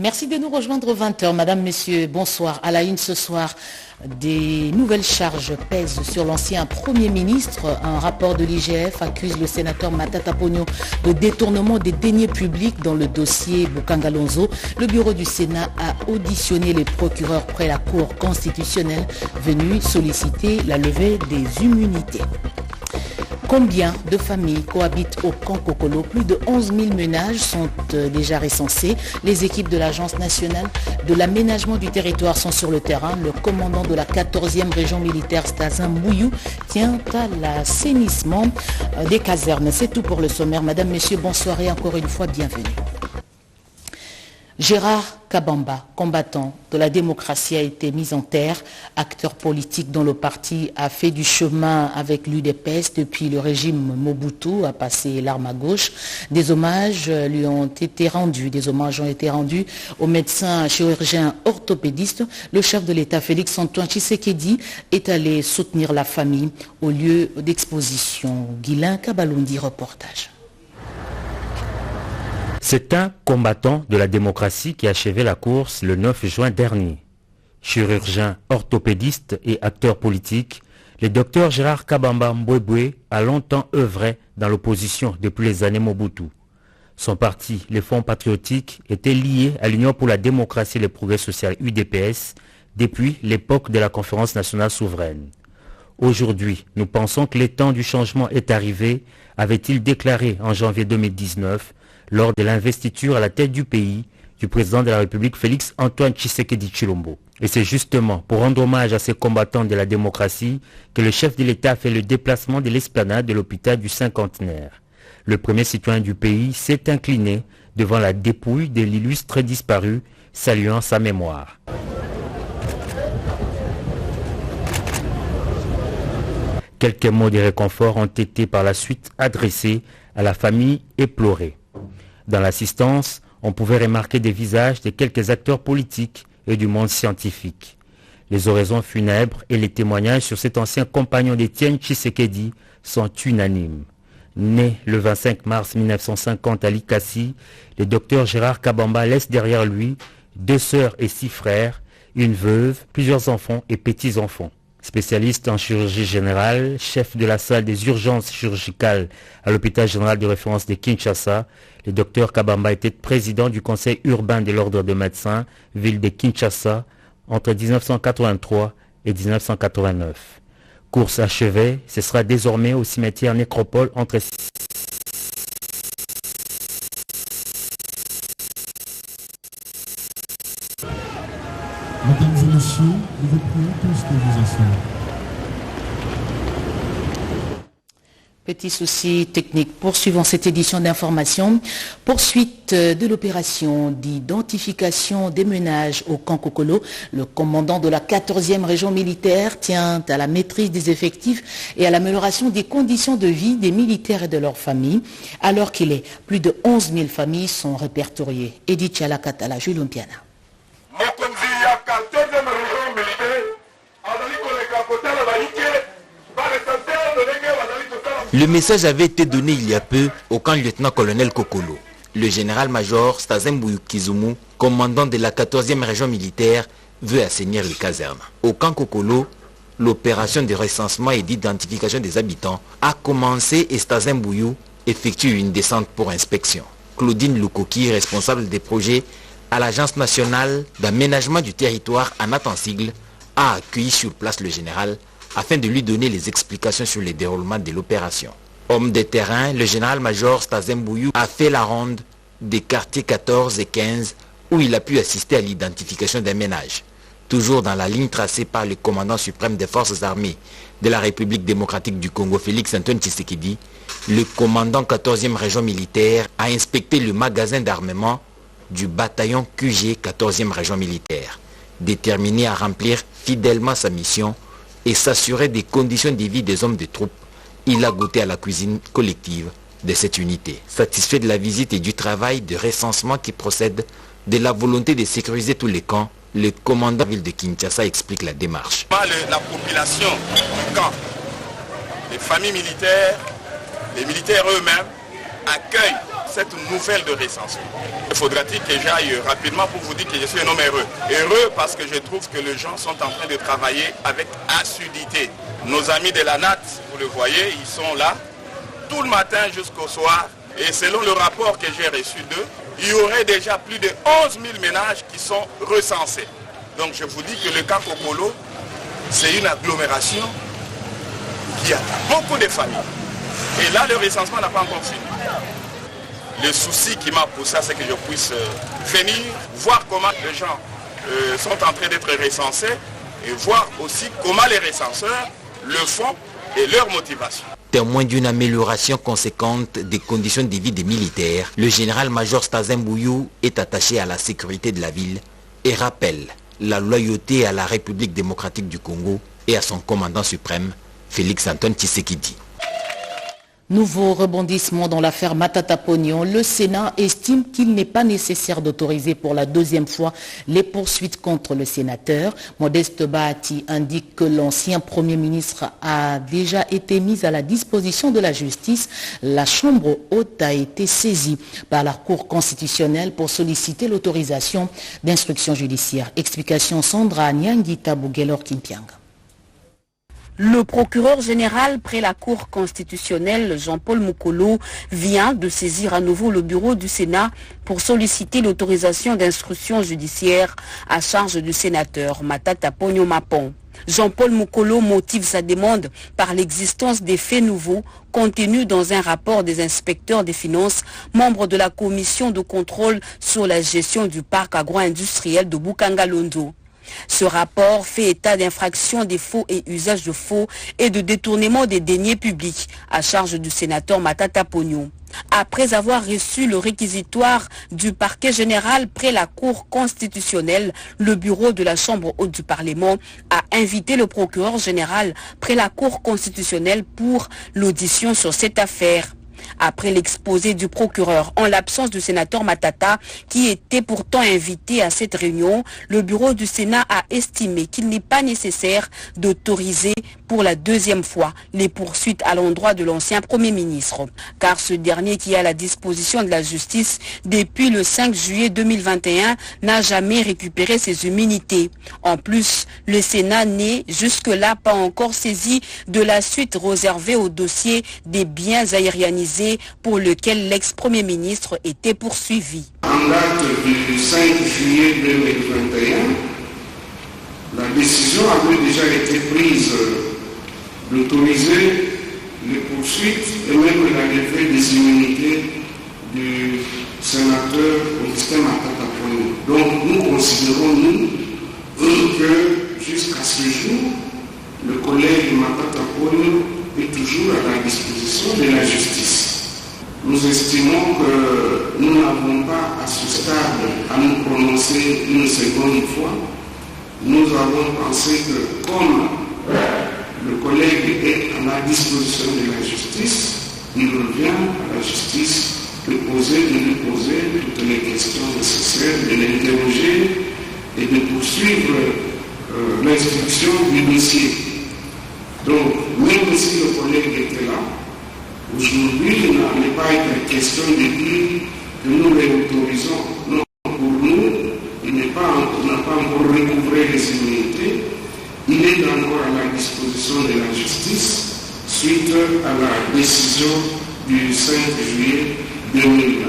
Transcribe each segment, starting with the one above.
Merci de nous rejoindre 20h. Madame, Messieurs, bonsoir. À la une ce soir, des nouvelles charges pèsent sur l'ancien Premier ministre. Un rapport de l'IGF accuse le sénateur Matata Pogno de détournement des deniers publics dans le dossier Boukangalonzo. Le bureau du Sénat a auditionné les procureurs près la Cour constitutionnelle venus solliciter la levée des immunités. Combien de familles cohabitent au camp Kokolo? Plus de 11 000 ménages sont déjà recensés. Les équipes de l'Agence nationale de l'aménagement du territoire sont sur le terrain. Le commandant de la 14e région militaire, Stazin Mouyou, tient à l'assainissement des casernes. C'est tout pour le sommaire. Madame, Messieurs, bonsoir et encore une fois, bienvenue. Gérard Kabamba, combattant de la démocratie, a été mis en terre. Acteur politique dont le parti a fait du chemin avec l'UDPS depuis le régime Mobutu, a passé l'arme à gauche. Des hommages ont été rendus au médecin chirurgien orthopédiste. Le chef de l'État, Félix Antoine Tshisekedi, est allé soutenir la famille au lieu d'exposition. Guilain Kabalondi, reportage. C'est un combattant de la démocratie qui a achevé la course le 9 juin dernier. Chirurgien, orthopédiste et acteur politique, le docteur Gérard Kabamba Mbwebwe a longtemps œuvré dans l'opposition depuis les années Mobutu. Son parti, les Fonds patriotiques, était lié à l'Union pour la démocratie et le progrès social UDPS depuis l'époque de la Conférence nationale souveraine. Aujourd'hui, nous pensons que le temps du changement est arrivé, avait-il déclaré en janvier 2019, lors de l'investiture à la tête du pays du président de la République Félix Antoine Tshisekedi Tshilombo. Et c'est justement pour rendre hommage à ces combattants de la démocratie que le chef de l'État a fait le déplacement de l'esplanade de l'hôpital du Cinquantenaire. Le premier citoyen du pays s'est incliné devant la dépouille de l'illustre disparu, saluant sa mémoire. Quelques mots de réconfort ont été par la suite adressés à la famille éplorée. Dans l'assistance, on pouvait remarquer des visages de quelques acteurs politiques et du monde scientifique. Les oraisons funèbres et les témoignages sur cet ancien compagnon d'Étienne Tshisekedi sont unanimes. Né le 25 mars 1950 à Likasi, le docteur Gérard Kabamba laisse derrière lui 2 sœurs et 6 frères, une veuve, plusieurs enfants et petits-enfants. Spécialiste en chirurgie générale, chef de la salle des urgences chirurgicales à l'hôpital général de référence de Kinshasa, le docteur Kabamba était président du conseil urbain de l'ordre de médecins, ville de Kinshasa, entre 1983 et 1989. Course achevée, ce sera désormais au cimetière Nécropole entre Mesdames et messieurs, nous vous prions tous de vous asseoir. Petit souci technique. Poursuivons cette édition d'information. Poursuite de l'opération d'identification des ménages au camp Kokolo. Le commandant de la 14e région militaire tient à la maîtrise des effectifs et à l'amélioration des conditions de vie des militaires et de leurs familles. Alors qu'il est, plus de 11 000 familles sont répertoriées. Edith Chalakatala, Jules Mpiana. Le message avait été donné il y a peu au camp lieutenant-colonel Kokolo. Le général-major Stazin Mouyou, commandant de la 14e région militaire, veut assainir les casernes. Au camp Kokolo, l'opération de recensement et d'identification des habitants a commencé et Stazin Mouyou effectue une descente pour inspection. Claudine Lukoki, responsable des projets à l'Agence nationale d'aménagement du territoire à Natansigle, a accueilli sur place le général afin de lui donner les explications sur le déroulement de l'opération. Homme de terrain, le général-major Stazin Mouyou a fait la ronde des quartiers 14 et 15 où il a pu assister à l'identification des ménages. Toujours dans la ligne tracée par le commandant suprême des forces armées de la République démocratique du Congo, Félix Antoine Tshisekedi, le commandant 14e région militaire a inspecté le magasin d'armement du bataillon QG 14e région militaire, déterminé à remplir fidèlement sa mission et s'assurer des conditions de vie des hommes de troupe. Il a goûté à la cuisine collective de cette unité. Satisfait de la visite et du travail de recensement qui procède de la volonté de sécuriser tous les camps, le commandant de la ville de Kinshasa explique la démarche. La population du camp, les familles militaires, les militaires eux-mêmes accueillent cette nouvelle de recensement. Faudra-t-il que j'aille rapidement pour vous dire que je suis un homme heureux. Heureux parce que je trouve que les gens sont en train de travailler avec assiduité. Nos amis de la NAT, vous le voyez, ils sont là tout le matin jusqu'au soir. Et selon le rapport que j'ai reçu d'eux, il y aurait déjà plus de 11 000 ménages qui sont recensés. Donc je vous dis que le camp Kokolo, c'est une agglomération qui a beaucoup de familles. Et là, le recensement n'a pas encore fini. Le souci qui m'a poussé, c'est que je puisse venir, voir comment les gens sont en train d'être recensés et voir aussi comment les recenseurs le font et leur motivation. Témoin d'une amélioration conséquente des conditions de vie des militaires, le général-major Stazin Bouyou est attaché à la sécurité de la ville et rappelle la loyauté à la République démocratique du Congo et à son commandant suprême, Félix Antoine Tshisekedi. Nouveau rebondissement dans l'affaire Matata Pognon. Le Sénat estime qu'il n'est pas nécessaire d'autoriser pour la deuxième fois les poursuites contre le sénateur. Modeste Bahati indique que l'ancien Premier ministre a déjà été mis à la disposition de la justice. La Chambre haute a été saisie par la Cour constitutionnelle pour solliciter l'autorisation d'instruction judiciaire. Explication Sandra Nyangita Bouguelor Kimpianga. Le procureur général près la Cour constitutionnelle, Jean-Paul Mokolo, vient de saisir à nouveau le bureau du Sénat pour solliciter l'autorisation d'instruction judiciaire à charge du sénateur Matata Pognon Mapon. Jean-Paul Mokolo motive sa demande par l'existence des faits nouveaux contenus dans un rapport des inspecteurs des finances, membres de la commission de contrôle sur la gestion du parc agro-industriel de Bukanga-Londo. Ce rapport fait état d'infractions des faux et usages de faux et de détournement des deniers publics à charge du sénateur Matata Pognon. Après avoir reçu le réquisitoire du parquet général près la Cour constitutionnelle, le bureau de la Chambre haute du Parlement a invité le procureur général près la Cour constitutionnelle pour l'audition sur cette affaire. Après l'exposé du procureur en l'absence du sénateur Matata, qui était pourtant invité à cette réunion, le bureau du Sénat a estimé qu'il n'est pas nécessaire d'autoriser pour la deuxième fois les poursuites à l'endroit de l'ancien Premier ministre. Car ce dernier, qui est à la disposition de la justice depuis le 5 juillet 2021, n'a jamais récupéré ses immunités. En plus, le Sénat n'est jusque-là pas encore saisi de la suite réservée au dossier des biens aérianisés pour lequel l'ex-premier ministre était poursuivi. En date du 5 juillet 2021, la décision avait déjà été prise d'autoriser les poursuites et même la levée des immunités du sénateur Augustin Matata Pognon. Donc nous considérons, nous, que jusqu'à ce jour, le collègue Matata Pognon est toujours à la disposition de la justice. Nous estimons que nous n'avons pas à ce stade à nous prononcer une seconde fois. Nous avons pensé que comme le collègue est à la disposition de la justice, il revient à la justice de lui poser toutes les questions nécessaires, de l'interroger et de poursuivre l'instruction du dossier. Donc, même si le collègue était là, aujourd'hui, il n'est pas été question de dire que nous réautorisons. Non, pour nous, il n'a pas encore recouvré les immunités. Il est encore à la disposition de la justice suite à la décision du 5 juillet 2021.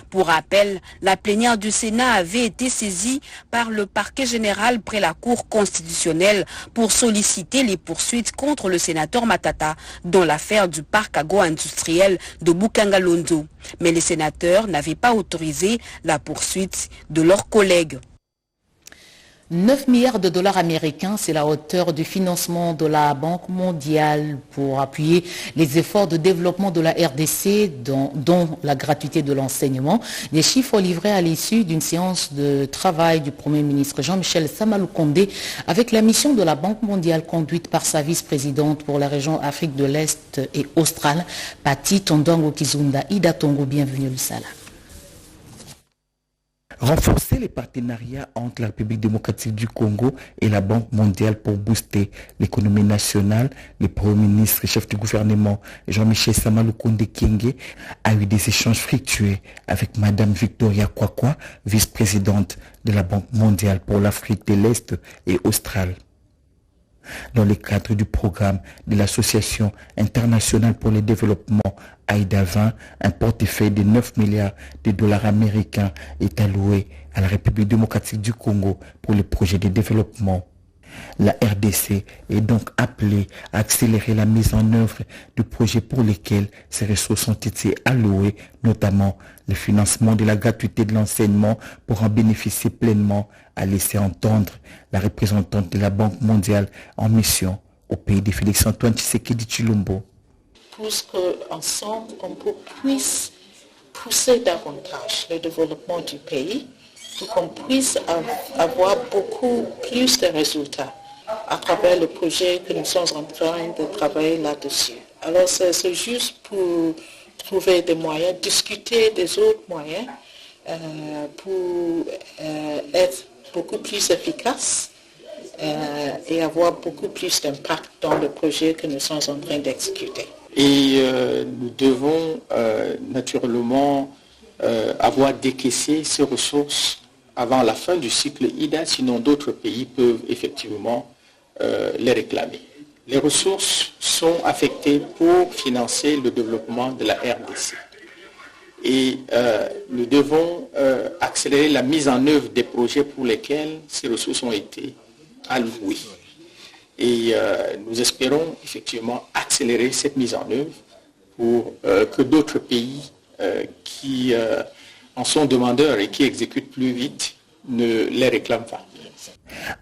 Pour rappel, la plénière du Sénat avait été saisie par le parquet général près la Cour constitutionnelle pour solliciter les poursuites contre le sénateur Matata dans l'affaire du parc agro-industriel de Bukanga-Londo. Mais les sénateurs n'avaient pas autorisé la poursuite de leurs collègues. 9 milliards de dollars américains, c'est la hauteur du financement de la Banque mondiale pour appuyer les efforts de développement de la RDC, dont la gratuité de l'enseignement. Des chiffres livrés à l'issue d'une séance de travail du Premier ministre Jean-Michel Samalou Kondé avec la mission de la Banque mondiale conduite par sa vice-présidente pour la région Afrique de l'Est et australe, Pati Tondongo Kizunda. Ida Tongo, bienvenue au Sala. Renforcer les partenariats entre la République démocratique du Congo et la Banque mondiale pour booster l'économie nationale. Le Premier ministre et chef du gouvernement Jean-Michel Sama Lukonde Kyenge a eu des échanges fructueux avec Madame Victoria Kwakwa, vice-présidente de la Banque mondiale pour l'Afrique de l'Est et australe. Dans le cadre du programme de l'Association internationale pour le développement AIDA 20, un portefeuille de 9 milliards de dollars américains est alloué à la République démocratique du Congo pour le projet de développement. La RDC est donc appelée à accélérer la mise en œuvre de projets pour lesquels ces ressources ont été allouées, notamment le financement de la gratuité de l'enseignement pour en bénéficier pleinement, a laissé entendre la représentante de la Banque mondiale en mission au pays de Félix-Antoine Tshisekedi Tshilombo. Pour qu'ensemble, on puisse pousser davantage le développement du pays, pour qu'on puisse avoir beaucoup plus de résultats à travers le projet que nous sommes en train de travailler là-dessus. Alors c'est juste pour trouver des moyens, discuter des autres moyens pour être beaucoup plus efficace et avoir beaucoup plus d'impact dans le projet que nous sommes en train d'exécuter. Et nous devons naturellement avoir décaissé ces ressources avant la fin du cycle IDA, sinon d'autres pays peuvent effectivement les réclamer. Les ressources sont affectées pour financer le développement de la RDC. Et nous devons accélérer la mise en œuvre des projets pour lesquels ces ressources ont été allouées. Et nous espérons effectivement accélérer cette mise en œuvre pour que d'autres pays qui en sont demandeurs et qui exécutent plus vite ne les réclament pas.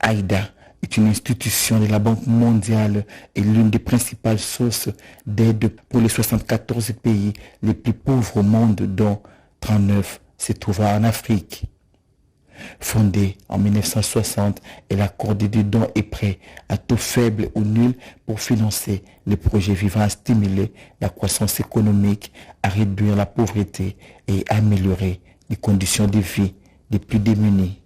AIDA est une institution de la Banque mondiale et l'une des principales sources d'aide pour les 74 pays les plus pauvres au monde, dont 39 se trouvent en Afrique. Fondée en 1960, elle accorde des dons et prêts à taux faible ou nul pour financer les projets visant à stimuler la croissance économique, à réduire la pauvreté et à améliorer les conditions de vie des plus démunis.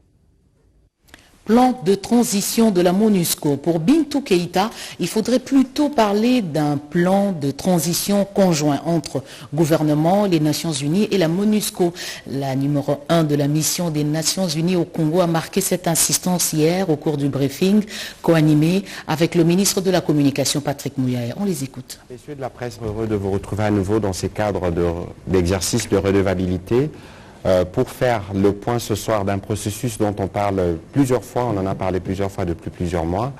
Plan de transition de la MONUSCO. Pour Bintou Keïta, il faudrait plutôt parler d'un plan de transition conjoint entre gouvernement, les Nations Unies et la MONUSCO. La numéro 1 de la mission des Nations Unies au Congo a marqué cette insistance hier au cours du briefing co-animé avec le ministre de la Communication Patrick Mouyaye. On les écoute. Messieurs de la presse, heureux de vous retrouver à nouveau dans ces cadres d'exercice de redevabilité. Pour faire le point ce soir d'un processus dont on parle plusieurs fois, on en a parlé plusieurs fois depuis plusieurs mois.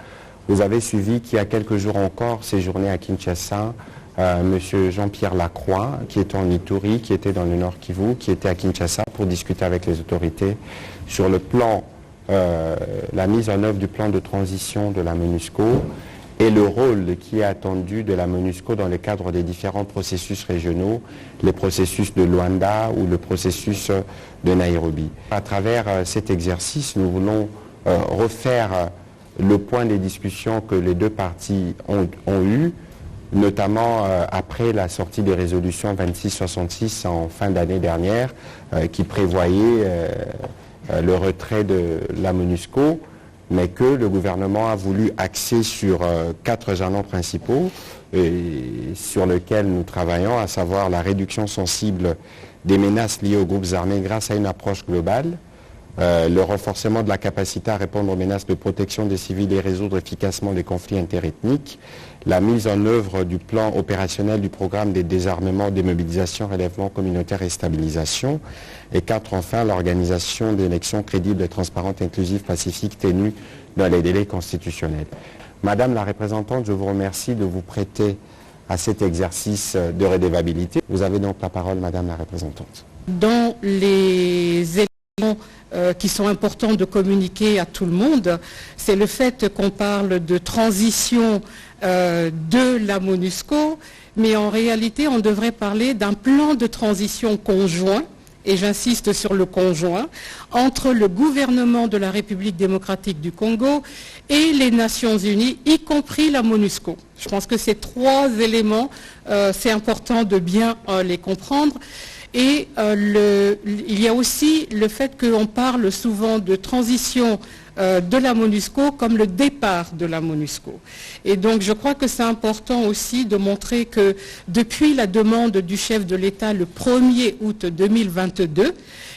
Vous avez suivi qu'il y a quelques jours encore séjourné à Kinshasa M. Jean-Pierre Lacroix, qui était en Ituri, qui était dans le Nord Kivu, qui était à Kinshasa pour discuter avec les autorités sur le plan, la mise en œuvre du plan de transition de la MONUSCO et le rôle qui est attendu de la MONUSCO dans le cadre des différents processus régionaux, les processus de Luanda ou le processus de Nairobi. À travers cet exercice, nous voulons refaire le point des discussions que les deux parties ont eues, notamment après la sortie des résolutions 2666 en fin d'année dernière, qui prévoyait le retrait de la MONUSCO, mais que le gouvernement a voulu axer sur 4 jalons principaux sur lesquels nous travaillons, à savoir la réduction sensible des menaces liées aux groupes armés grâce à une approche globale, le renforcement de la capacité à répondre aux menaces de protection des civils et résoudre efficacement les conflits interethniques, la mise en œuvre du plan opérationnel du programme des désarmements, démobilisation, relèvement communautaire et stabilisation, et 4, enfin, l'organisation d'élections crédibles, transparentes, inclusives, pacifiques, tenues dans les délais constitutionnels. Madame la représentante, je vous remercie de vous prêter à cet exercice de redevabilité. Vous avez donc la parole, Madame la représentante. Dans les éléments qui sont importants de communiquer à tout le monde, c'est le fait qu'on parle de transition de la MONUSCO, mais en réalité, on devrait parler d'un plan de transition conjoint, et j'insiste sur le conjoint, entre le gouvernement de la République démocratique du Congo et les Nations Unies, y compris la MONUSCO. Je pense que ces 3 éléments, c'est important de bien les comprendre. Et il y a aussi le fait qu'on parle souvent de transition de la MONUSCO comme le départ de la MONUSCO. Et donc je crois que c'est important aussi de montrer que depuis la demande du chef de l'État le 1er août 2022,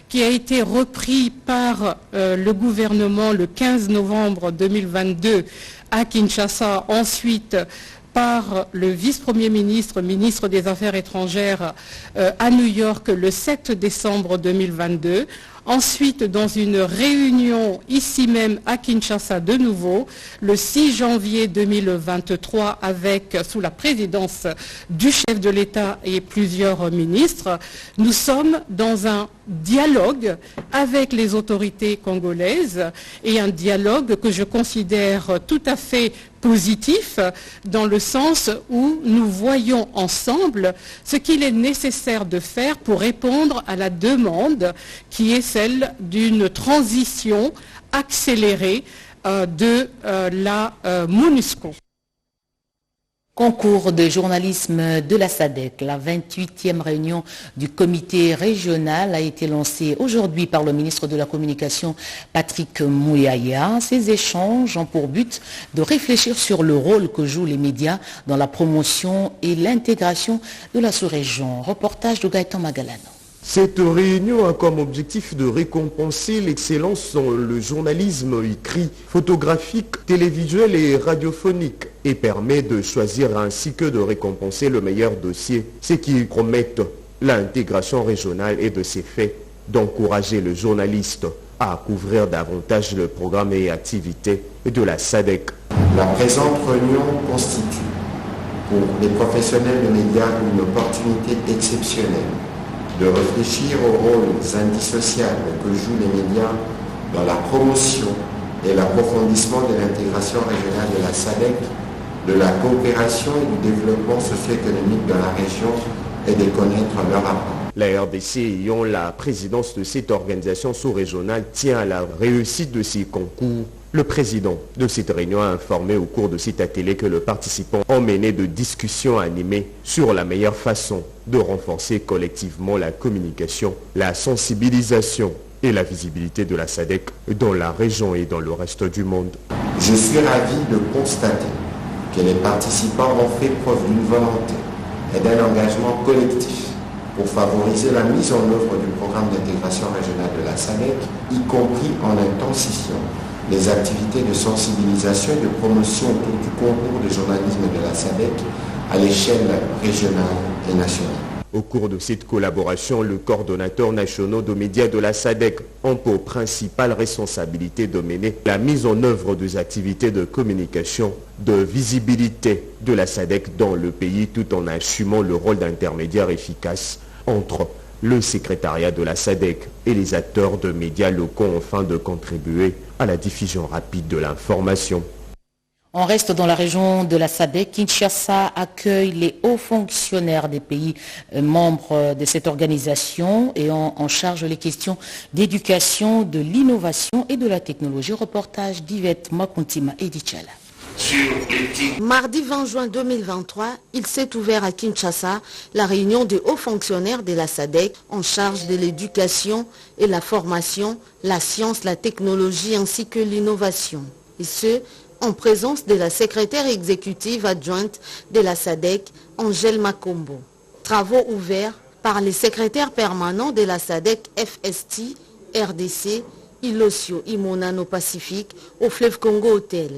qui a été repris par le gouvernement le 15 novembre 2022 à Kinshasa, ensuite par le vice-premier ministre, ministre des Affaires étrangères à New York le 7 décembre 2022. Ensuite, dans une réunion ici même à Kinshasa de nouveau, le 6 janvier 2023, sous la présidence du chef de l'État et plusieurs ministres, nous sommes dans un dialogue avec les autorités congolaises et un dialogue que je considère tout à fait positif dans le sens où nous voyons ensemble ce qu'il est nécessaire de faire pour répondre à la demande qui est celle d'une transition accélérée de la MONUSCO. Concours de journalisme de la SADC, la 28e réunion du comité régional a été lancée aujourd'hui par le ministre de la Communication Patrick Mouyaya. Ces échanges ont pour but de réfléchir sur le rôle que jouent les médias dans la promotion et l'intégration de la sous-région. Reportage de Gaëtan Magalano. Cette réunion a comme objectif de récompenser l'excellence dans le journalisme écrit, photographique, télévisuel et radiophonique et permet de choisir ainsi que de récompenser le meilleur dossier, ce qui promet l'intégration régionale et de ces faits d'encourager le journaliste à couvrir davantage le programme et activités de la SADC. La présente réunion constitue pour les professionnels de médias une opportunité exceptionnelle de réfléchir aux rôles indissociables que jouent les médias dans la promotion et l'approfondissement de l'intégration régionale de la SADC, de la coopération et du développement socio-économique dans la région et de connaître leur apport. La RDC ayant la présidence de cette organisation sous-régionale tient à la réussite de ces concours. Le président de cette réunion a informé au cours de cet atelier que les participants ont mené de discussions animées sur la meilleure façon de renforcer collectivement la communication, la sensibilisation et la visibilité de la SADC dans la région et dans le reste du monde. Je suis ravi de constater que les participants ont fait preuve d'une volonté et d'un engagement collectif pour favoriser la mise en œuvre du programme d'intégration régionale de la SADC, y compris en intensifiant les activités de sensibilisation et de promotion autour du concours de journalisme de la SADC à l'échelle régionale et nationale. Au cours de cette collaboration, le coordonnateur national de médias de la SADC ont pour principale responsabilité de mener la mise en œuvre des activités de communication, de visibilité de la SADC dans le pays tout en assumant le rôle d'intermédiaire efficace entre le secrétariat de la SADC et les acteurs de médias locaux afin de contribuer à la diffusion rapide de l'information. On reste dans la région de la SADC. Kinshasa accueille les hauts fonctionnaires des pays membres de cette organisation et ont en charge les questions d'éducation, de l'innovation et de la technologie. Reportage d'Yvette Makuntima et Dichala. Mardi 20 juin 2023, il s'est ouvert à Kinshasa la réunion des hauts fonctionnaires de la SADC en charge de l'éducation et la formation, la science, la technologie ainsi que l'innovation. Et ce, en présence de la secrétaire exécutive adjointe de la SADC, Angèle Makombo. Travaux ouverts par les secrétaires permanents de la SADC FST, RDC, Ilosio, Imonano Pacifique, au fleuve Congo Hôtel.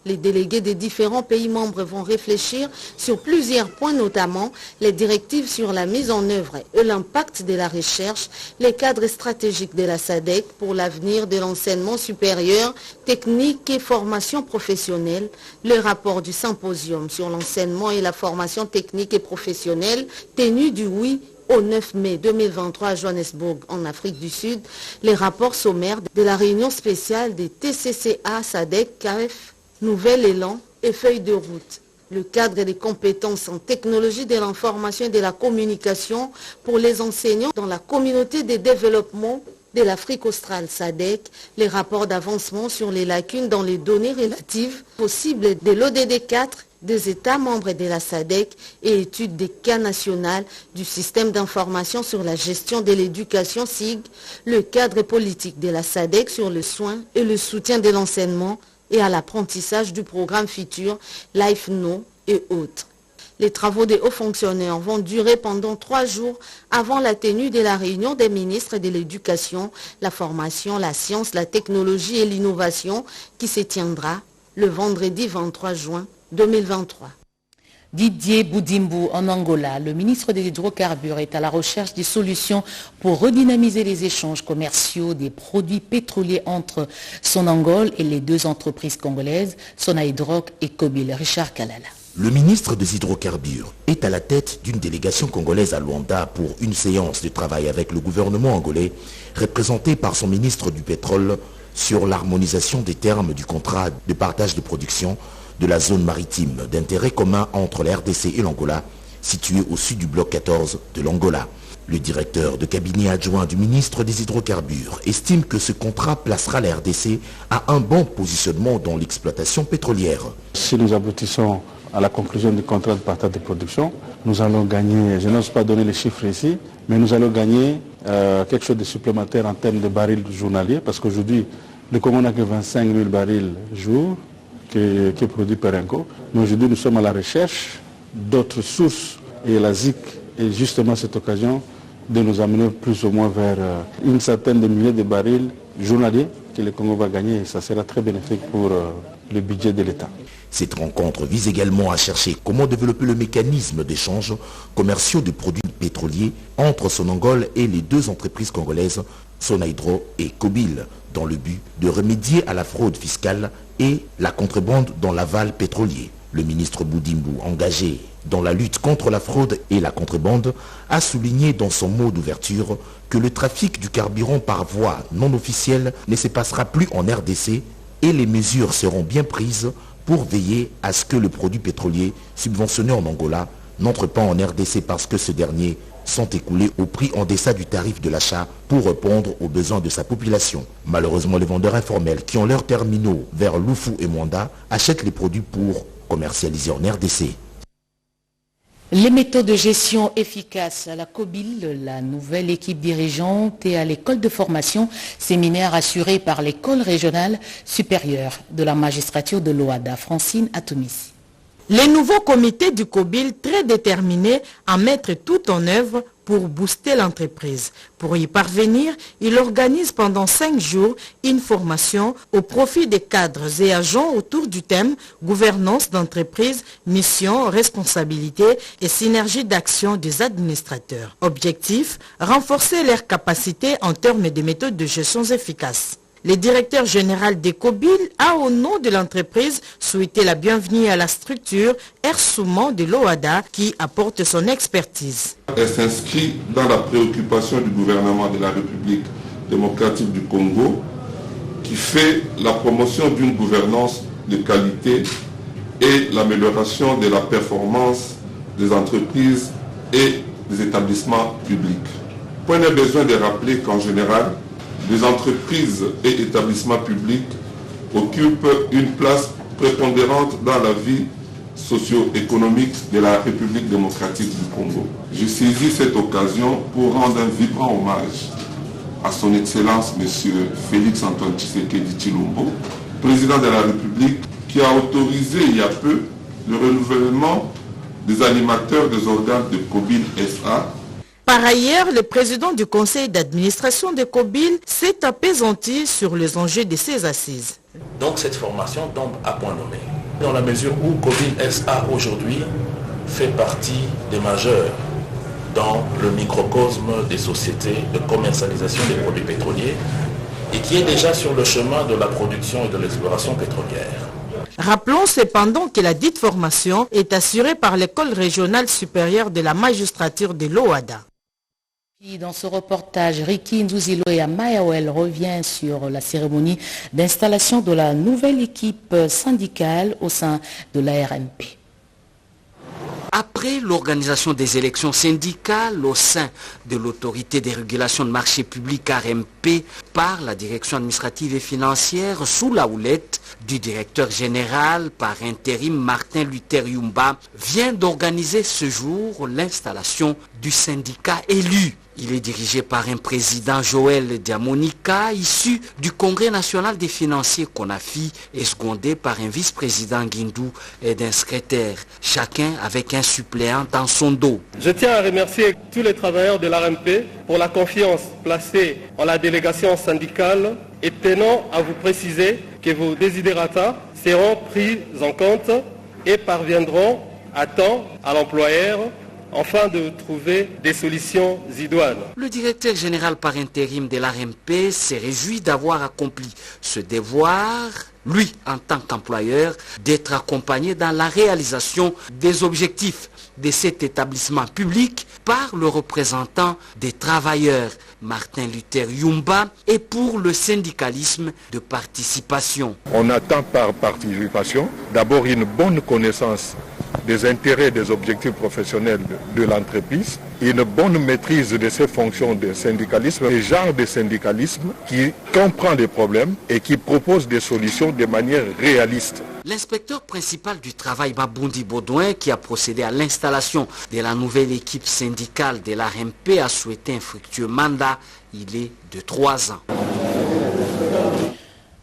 Les délégués des différents pays membres vont réfléchir sur plusieurs points, notamment les directives sur la mise en œuvre et l'impact de la recherche, les cadres stratégiques de la SADC pour l'avenir de l'enseignement supérieur, technique et formation professionnelle, le rapport du symposium sur l'enseignement et la formation technique et professionnelle tenu du 8 au 9 mai 2023 à Johannesburg, en Afrique du Sud, les rapports sommaires de la réunion spéciale des TCCA, SADC, KF, Nouvel élan et feuille de route. Le cadre des compétences en technologie de l'information et de la communication pour les enseignants dans la communauté de développement de l'Afrique australe SADC, les rapports d'avancement sur les lacunes dans les données relatives possibles de l'ODD 4 des États membres de la SADC et étude des cas national du système d'information sur la gestion de l'éducation SIG, le cadre politique de la SADC sur le soin et le soutien de l'enseignement et à l'apprentissage du programme futur, Life No et autres. Les travaux des hauts fonctionnaires vont durer pendant 3 jours avant la tenue de la réunion des ministres de l'Éducation, la formation, la science, la technologie et l'innovation qui se tiendra le vendredi 23 juin 2023. Didier Boudimbu en Angola, le ministre des Hydrocarbures est à la recherche des solutions pour redynamiser les échanges commerciaux des produits pétroliers entre Sonangol et les 2 entreprises congolaises, Sonahydrac et Kobil. Richard Kalala. Le ministre des Hydrocarbures est à la tête d'une délégation congolaise à Luanda pour une séance de travail avec le gouvernement angolais, représenté par son ministre du pétrole, sur l'harmonisation des termes du contrat de partage de production de la zone maritime d'intérêt commun entre la RDC et l'Angola, située au sud du bloc 14 de l'Angola. Le directeur de cabinet adjoint du ministre des Hydrocarbures estime que ce contrat placera la RDC à un bon positionnement dans l'exploitation pétrolière. Si nous aboutissons à la conclusion du contrat de partage de production, nous allons gagner, je n'ose pas donner les chiffres ici, mais nous allons gagner quelque chose de supplémentaire en termes de barils journaliers, parce qu'aujourd'hui, le Congo n'a que 25 000 barils jour qui est produit par Renco. Mais aujourd'hui, nous sommes à la recherche d'autres sources et la ZIC est justement cette occasion de nous amener plus ou moins vers une certaine de milliers de barils journaliers que le Congo va gagner et ça sera très bénéfique pour le budget de l'État. Cette rencontre vise également à chercher comment développer le mécanisme d'échange commerciaux de produits pétroliers entre Sonangol et les 2 entreprises congolaises, Sonahydrac et Kobil, dans le but de remédier à la fraude fiscale et la contrebande dans l'aval pétrolier. Le ministre Boudimbu, engagé dans la lutte contre la fraude et la contrebande, a souligné dans son mot d'ouverture que le trafic du carburant par voie non officielle ne se passera plus en RDC et les mesures seront bien prises pour veiller à ce que le produit pétrolier subventionné en Angola n'entre pas en RDC parce que ce dernier sont écoulés au prix en deçà du tarif de l'achat pour répondre aux besoins de sa population. Malheureusement, les vendeurs informels qui ont leurs terminaux vers Lufu et Mwanda achètent les produits pour commercialiser en RDC. Les méthodes de gestion efficaces à la Kobil, la nouvelle équipe dirigeante et à l'école de formation, séminaire assuré par l'école régionale supérieure de la magistrature de l'OADA, Francine Atomissi. Les nouveaux comités du Kobil très déterminés à mettre tout en œuvre pour booster l'entreprise. Pour y parvenir, il organise pendant 5 jours une formation au profit des cadres et agents autour du thème gouvernance d'entreprise, mission, responsabilité et synergie d'action des administrateurs. Objectif, renforcer leurs capacités en termes de méthodes de gestion efficaces. Le directeur général des Kobil a, au nom de l'entreprise, souhaité la bienvenue à la structure Ersouman de l'OADA qui apporte son expertise. Elle s'inscrit dans la préoccupation du gouvernement de la République démocratique du Congo qui fait la promotion d'une gouvernance de qualité et l'amélioration de la performance des entreprises et des établissements publics. Point n'est besoin de rappeler qu'en général, les entreprises et établissements publics occupent une place prépondérante dans la vie socio-économique de la République démocratique du Congo. Je saisis cette occasion pour rendre un vibrant hommage à son Excellence M. Félix Antoine Tshisekedi Tshilombo, président de la République, qui a autorisé il y a peu le renouvellement des animateurs des organes de Kobil SA. Par ailleurs, le président du conseil d'administration de Kobil s'est apaisanti sur les enjeux de ces assises. Donc cette formation tombe à point nommé. Dans la mesure où Kobil SA aujourd'hui fait partie des majeurs dans le microcosme des sociétés de commercialisation des produits pétroliers et qui est déjà sur le chemin de la production et de l'exploration pétrolière. Rappelons cependant que la dite formation est assurée par l'école régionale supérieure de la magistrature de l'OADA. Dans ce reportage, Ricky Ndouzilo et Amayaouel revient sur la cérémonie d'installation de la nouvelle équipe syndicale au sein de l'ARMP. Après l'organisation des élections syndicales au sein de l'autorité des régulations de marchés publics RMP par la direction administrative et financière sous la houlette du directeur général par intérim Martin Luther Yumba, vient d'organiser ce jour l'installation du syndicat élu. Il est dirigé par un président Joël Diamonica, issu du Congrès national des financiers CONAFI et secondé par un vice-président Guindou et d'un secrétaire, chacun avec un suppléant dans son dos. Je tiens à remercier tous les travailleurs de l'RMP pour la confiance placée en la délégation syndicale et tenant à vous préciser que vos desiderata seront pris en compte et parviendront à temps à l'employeur afin de trouver des solutions idoines. Le directeur général par intérim de l'RMP s'est réjoui d'avoir accompli ce devoir, lui en tant qu'employeur, d'être accompagné dans la réalisation des objectifs de cet établissement public par le représentant des travailleurs, Martin Luther Yumba, et pour le syndicalisme de participation. On attend par participation d'abord une bonne connaissance des intérêts et des objectifs professionnels de l'entreprise, une bonne maîtrise de ses fonctions de syndicalisme, le genre de syndicalisme qui comprend les problèmes et qui propose des solutions de manière réaliste. L'inspecteur principal du travail, Babundi Baudouin, qui a procédé à l'installation de la nouvelle équipe syndicale de l'RMP, a souhaité un fructueux mandat. Il est de 3 ans.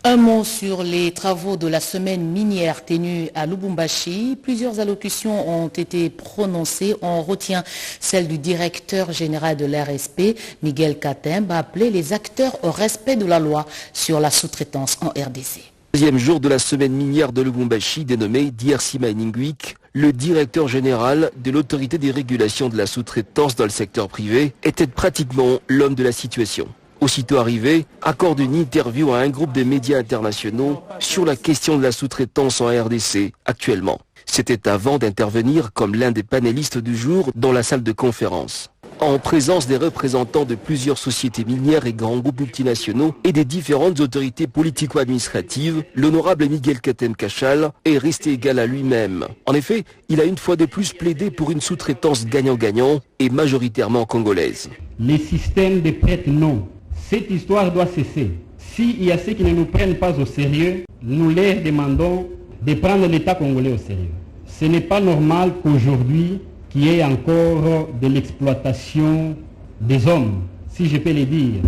Un mot sur les travaux de la semaine minière tenue à Lubumbashi. Plusieurs allocutions ont été prononcées. On retient celle du directeur général de l'RSP, Miguel Katemba, appelé les acteurs au respect de la loi sur la sous-traitance en RDC. Deuxième jour de la semaine minière de Lubumbashi, dénommée DRC Mining Week, le directeur général de l'autorité des régulations de la sous-traitance dans le secteur privé était pratiquement l'homme de la situation. Aussitôt arrivé, accorde une interview à un groupe de médias internationaux sur la question de la sous-traitance en RDC actuellement. C'était avant d'intervenir comme l'un des panélistes du jour dans la salle de conférence. En présence des représentants de plusieurs sociétés minières et grands groupes multinationaux et des différentes autorités politico-administratives, l'honorable Miguel Katem Kachal est resté égal à lui-même. En effet, il a une fois de plus plaidé pour une sous-traitance gagnant-gagnant et majoritairement congolaise. Les systèmes de prête-nom. Cette histoire doit cesser. S'il y a ceux qui ne nous prennent pas au sérieux, nous leur demandons de prendre l'État congolais au sérieux. Ce n'est pas normal qu'aujourd'hui, qu'il y ait encore de l'exploitation des hommes, si je peux le dire.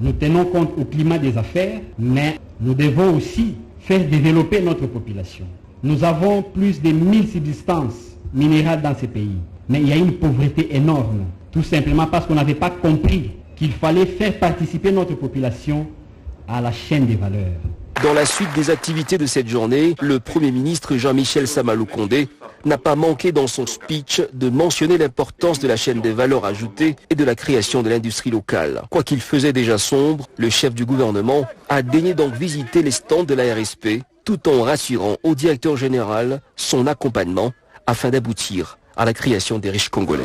Nous tenons compte au climat des affaires, mais nous devons aussi faire développer notre population. Nous avons plus de 1000 substances minérales dans ce pays, mais il y a une pauvreté énorme, tout simplement parce qu'on n'avait pas compris qu'il fallait faire participer notre population à la chaîne des valeurs. Dans la suite des activités de cette journée, le Premier ministre Jean-Michel Sama-Lukonde n'a pas manqué dans son speech de mentionner l'importance de la chaîne des valeurs ajoutées et de la création de l'industrie locale. Quoiqu'il faisait déjà sombre, le chef du gouvernement a daigné donc visiter les stands de la RSP tout en rassurant au directeur général son accompagnement afin d'aboutir à la création des riches Congolais.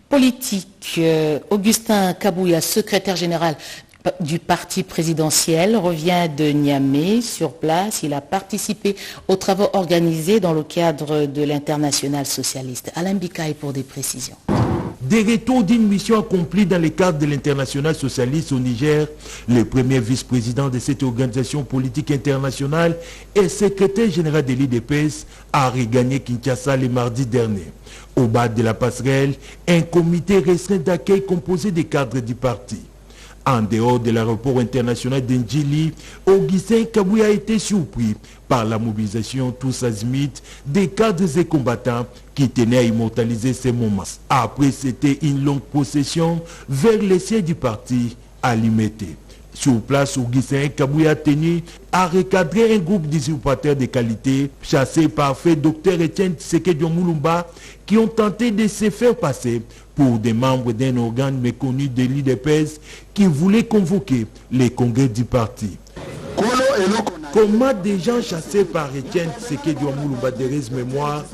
Politique, Augustin Kabouya, secrétaire général du parti présidentiel, revient de Niamey. Sur place, il a participé aux travaux organisés dans le cadre de l'Internationale socialiste. Alain Bikaï pour des précisions. Des retours d'une mission accomplie dans le cadre de l'Internationale socialiste au Niger, le premier vice-président de cette organisation politique internationale et secrétaire général de l'IDPS a regagné Kinshasa le mardi dernier. Au bas de la passerelle, un comité restreint d'accueil composé des cadres du parti. En dehors de l'aéroport international d'Ndjili, Augustin Kabouya a été surpris par la mobilisation tous azimuts des cadres et combattants qui tenaient à immortaliser ces moments. Après, c'était une longue procession vers le siège du parti à Limete. Sur place, Augustin Kabouya a tenu à recadrer un groupe d'usurpateurs de qualité chassés par fait Dr Etienne Tshisekedi Mulumba qui ont tenté de se faire passer pour des membres d'un organe méconnu de l'IDPS qui voulait convoquer les congrès du parti. Comment des gens chassés par Etienne Tshisekedi Mulumba de mémoire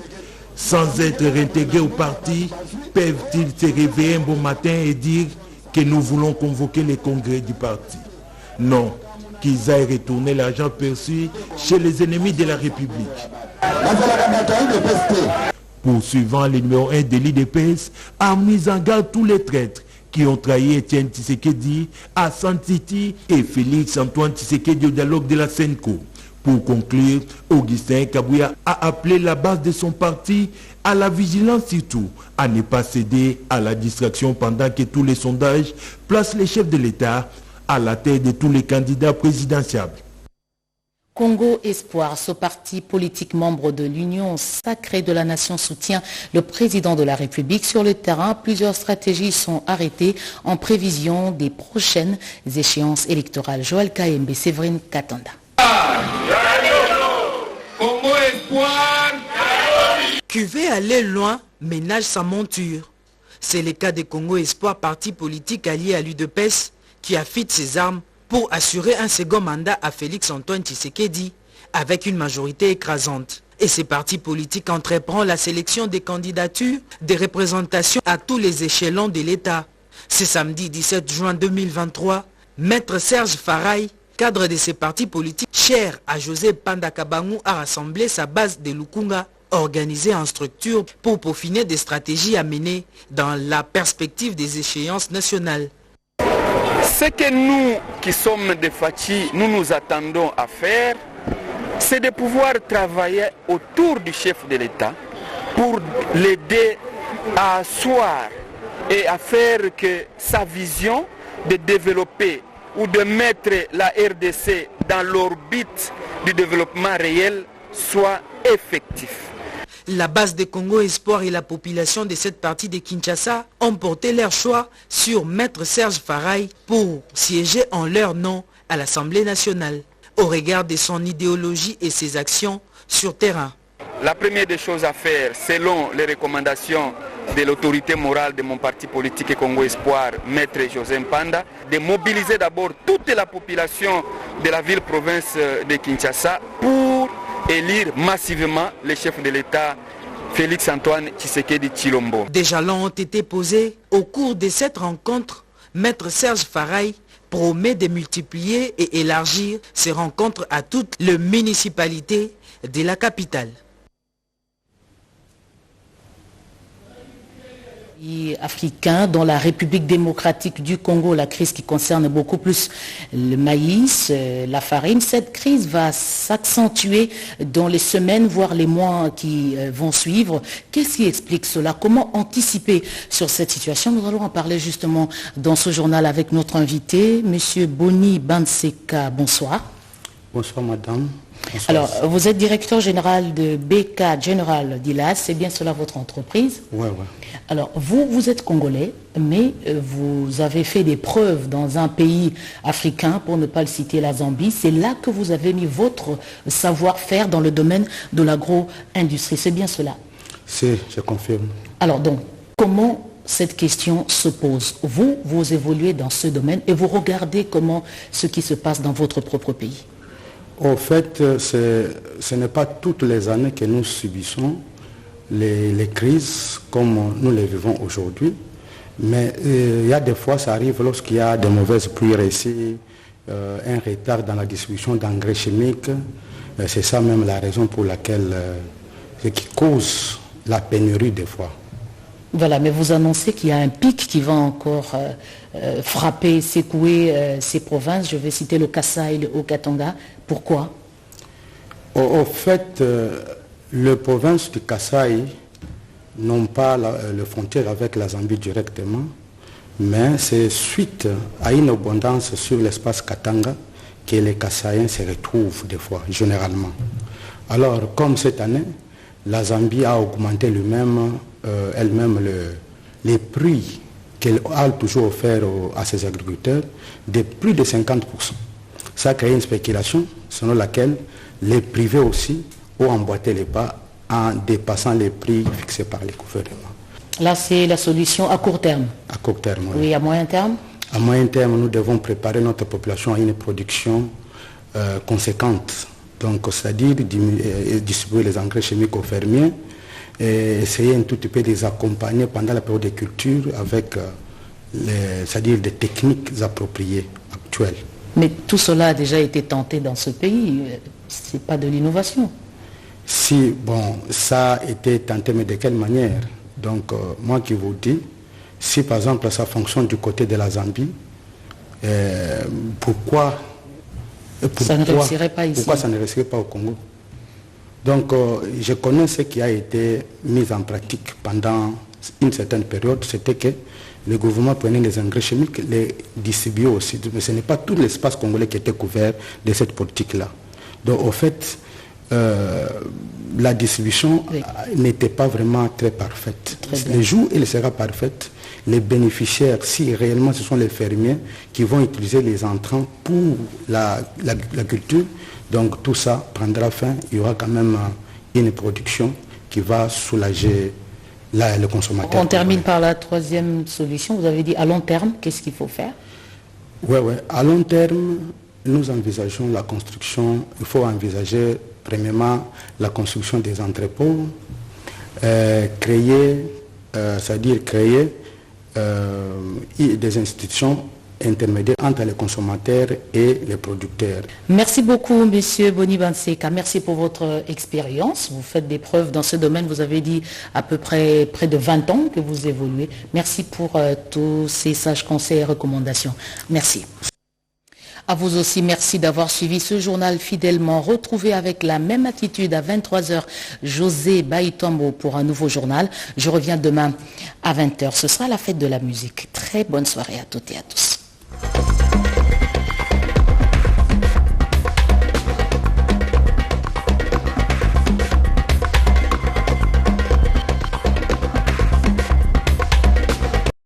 sans être réintégrés au parti peuvent-ils se réveiller un bon matin et dire que nous voulons convoquer les congrès du parti? Non, qu'ils aillent retourner l'argent perçu chez les ennemis de la République. Poursuivant, le numéro 1 de l'IDPS a mis en garde tous les traîtres qui ont trahi Étienne Tshisekedi, Hassan Titi et Félix Antoine Tshisekedi au dialogue de la Senko. Pour conclure, Augustin Kabouya a appelé la base de son parti à la vigilance surtout, à ne pas céder à la distraction pendant que tous les sondages placent les chefs de l'État à la tête de tous les candidats présidentiables. Congo Espoir, ce parti politique membre de l'Union sacrée de la nation, soutient le président de la République. Sur le terrain, plusieurs stratégies sont arrêtées en prévision des prochaines échéances électorales. Joël Kaembe, Séverine Katanda. Congo Espoir. Qui veut aller loin, ménage sa monture. C'est le cas de Congo Espoir, parti politique allié à l'UDPS, qui affite ses armes pour assurer un second mandat à Félix Antoine Tshisekedi avec une majorité écrasante. Et ce parti politique entreprend la sélection des candidatures, des représentations à tous les échelons de l'État. Ce samedi 17 juin 2023, Maître Serge Farai, cadre de ce parti politique cher à José Panda Kabangou, a rassemblé sa base de Lukunga, organisée en structure pour peaufiner des stratégies à mener dans la perspective des échéances nationales. Ce que nous qui sommes des Fachi, nous attendons à faire, c'est de pouvoir travailler autour du chef de l'État pour l'aider à asseoir et à faire que sa vision de développer ou de mettre la RDC dans l'orbite du développement réel soit effective. La base de Congo Espoir et la population de cette partie de Kinshasa ont porté leur choix sur Maître Serge Farai pour siéger en leur nom à l'Assemblée nationale, au regard de son idéologie et ses actions sur terrain. La première des choses à faire, selon les recommandations de l'autorité morale de mon parti politique Congo Espoir, Maître José Mpanda, de mobiliser d'abord toute la population de la ville-province de Kinshasa pour élire massivement le chef de l'État, Félix Antoine Tshisekedi Tshilombo. Des jalons ont été posés au cours de cette rencontre. Maître Serge Farai promet de multiplier et élargir ces rencontres à toutes les municipalités de la capitale. Africain, dans la République démocratique du Congo, la crise qui concerne beaucoup plus le maïs, la farine, cette crise va s'accentuer dans les semaines, voire les mois qui vont suivre. Qu'est-ce qui explique cela? Comment anticiper sur cette situation? Nous allons en parler justement dans ce journal avec notre invité, Monsieur Boni Banseka. Bonsoir. Bonsoir madame. Bonsoir. Alors, vous êtes directeur général de BK General Dilas, c'est bien cela votre entreprise? Oui. Alors, vous êtes congolais, mais vous avez fait des preuves dans un pays africain, pour ne pas le citer, la Zambie. C'est là que vous avez mis votre savoir-faire dans le domaine de l'agro-industrie. C'est bien cela? Si, je confirme. Alors donc, comment cette question se pose? Vous évoluez dans ce domaine et vous regardez comment ce qui se passe dans votre propre pays. Au fait, ce n'est pas toutes les années que nous subissons les crises comme nous les vivons aujourd'hui, mais il y a des fois, ça arrive lorsqu'il y a de mauvaises pluies réussies, un retard dans la distribution d'engrais chimiques. C'est ça même la raison pour laquelle, ce qui cause la pénurie des fois. Voilà, mais vous annoncez qu'il y a un pic qui va encore frapper, secouer ces provinces. Je vais citer le Kasaï, le Haut-Katanga. Pourquoi? Au fait, les provinces du Kasaï n'ont pas la frontière avec la Zambie directement, mais c'est suite à une abondance sur l'espace Katanga que les Kasaïens se retrouvent des fois, généralement. Alors, comme cette année, la Zambie a augmenté elle-même les prix qu'elle a toujours offert à ses agriculteurs de plus de 50%. Ça a créé une spéculation selon laquelle les privés aussi ont emboîté les pas en dépassant les prix fixés par les gouvernements. Là, c'est la solution à court terme. À court terme, oui. Oui, à moyen terme? À moyen terme, nous devons préparer notre population à une production conséquente. Donc, c'est-à-dire distribuer les engrais chimiques aux fermiers et essayer un tout petit peu de les accompagner pendant la période de culture avec c'est-à-dire des techniques appropriées actuelles. Mais tout cela a déjà été tenté dans ce pays. Ce n'est pas de l'innovation. Si, bon, ça a été tenté, mais de quelle manière? Donc, moi qui vous dis, si par exemple ça fonctionne du côté de la Zambie, pourquoi ça ne réussirait pas ici? Pourquoi ça ne réussirait pas au Congo? Donc, je connais ce qui a été mis en pratique pendant une certaine période, c'était que le gouvernement prenait les engrais chimiques, les distribuait aussi. Mais ce n'est pas tout l'espace congolais qui était couvert de cette politique-là. Donc, au fait, la distribution n'était pas vraiment très parfaite. Le jour où elle sera parfaite, les bénéficiaires, si réellement ce sont les fermiers qui vont utiliser les entrants pour la culture, donc tout ça prendra fin. Il y aura quand même une production qui va soulager le consommateur. On termine par la troisième solution. Vous avez dit à long terme, qu'est-ce qu'il faut faire? Oui. À long terme, nous envisageons la construction. Il faut envisager premièrement la construction des entrepôts, créer des institutions intermédiaires entre les consommateurs et les producteurs. Merci beaucoup, Monsieur Boni Banseka. Merci pour votre expérience. Vous faites des preuves dans ce domaine. Vous avez dit à peu près de 20 ans que vous évoluez. Merci pour tous ces sages conseils et recommandations. Merci. À vous aussi, merci d'avoir suivi ce journal fidèlement. Retrouvez avec la même attitude à 23h José Baïtombo pour un nouveau journal. Je reviens demain à 20h. Ce sera la fête de la musique. Très bonne soirée à toutes et à tous.